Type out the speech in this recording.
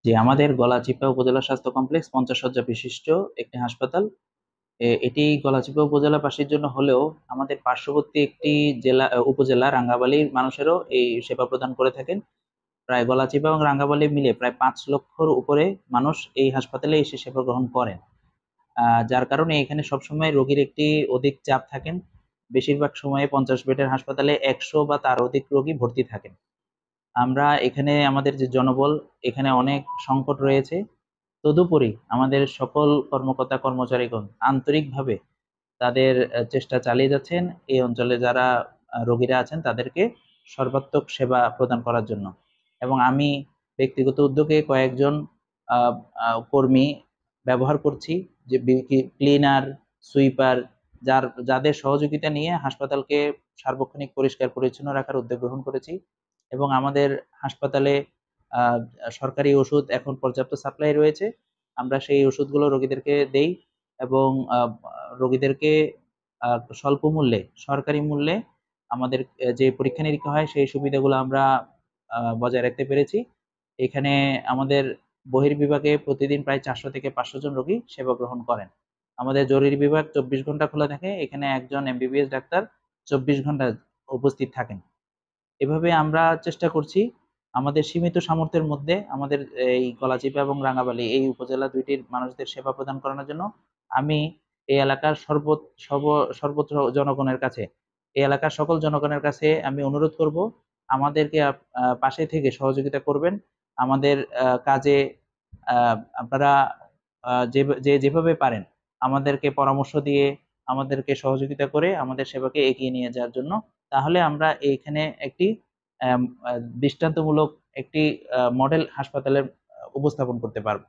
যে আমাদের গলাচিপা উপজেলা স্বাস্থ্য কমপ্লেক্স 50 শয্যা বিশিষ্ট একটি হাসপাতাল। এটি গলাচিপা উপজেলাবাসীর জন্য হলেও আমাদের পার্শ্ববর্তী একটি উপজেলা রাঙ্গাবালির মানুষেরও এই সেবা প্রদান করে থাকেন। প্রায় গলাচিপা এবং রাঙ্গাবালি মিলে প্রায় 5 লক্ষর উপরে মানুষ এই হাসপাতালে এসে সেবা গ্রহণ করেন। যার কারণে এখানে সবসময় রোগীর একটি অধিক চাপ থাকেন। বেশিরভাগ সময়ে 50 বেডের হাসপাতালে 100 বা তার অধিক রোগী ভর্তি থাকেন। আমরা এখানে আমাদের যে জনবল, এখানে অনেক সংকট রয়েছে। তদুপরি আমাদের সকল কর্মকর্তা কর্মচারীগণ আন্তরিকভাবে তাদের চেষ্টা চালিয়ে যাচ্ছেন এই অঞ্চলে যারা রোগীরা আছেন তাদেরকে সর্বাত্মক সেবা প্রদান করার জন্য। এবং আমি ব্যক্তিগত উদ্যোগে কয়েকজন আহ, কর্মী ব্যবহার করছি, যে ক্লিনার, সুইপার, যাদের সহযোগিতা নিয়ে হাসপাতালকে সার্বক্ষণিক পরিষ্কার পরিচ্ছন্ন রাখার উদ্যোগ গ্রহণ করেছি। এবং আমাদের হাসপাতালে আহ, সরকারি ওষুধ এখন পর্যাপ্ত সাপ্লাই রয়েছে। আমরা সেই ওষুধগুলো রোগীদেরকে দেই এবং রোগীদেরকে স্বল্প মূল্যে, সরকারি মূল্যে আমাদের যে পরীক্ষা নিরীক্ষা হয় সেই সুবিধাগুলো আমরা বজায় রাখতে পেরেছি। এখানে আমাদের বহির্বিভাগে প্রতিদিন প্রায় 400 থেকে 500 জন রোগী সেবা গ্রহণ করেন। আমাদের জরুরি বিভাগ 24 ঘন্টা খোলা থাকে, এখানে একজন এমবিবিএস ডাক্তার 24 ঘন্টা উপস্থিত থাকেন। এভাবে আমরা চেষ্টা করছি আমাদের সীমিত সামর্থ্যের মধ্যে আমাদের এই গলাচিপা এবং রাঙাবালী এই উপজেলা দুইটির মানুষদের সেবা প্রদান করানোর জন্য। আমি এই এলাকার সর্বত্র জনগণের কাছে, এই এলাকার সকল জনগণের কাছে আমি অনুরোধ করব, আমাদেরকে পাশে থেকে সহযোগিতা করবেন। আমাদের কাজে আপনারা যেভাবে পারেন আমাদেরকে পরামর্শ দিয়ে, আমাদেরকে সহযোগিতা করে আমাদের সেবাকে এগিয়ে নিয়ে যাওয়ার জন্য। তাহলে আমরা এইখানে একটি দৃষ্টান্তমূলক একটি মডেল হাসপাতালের উপস্থাপন করতে পারবো।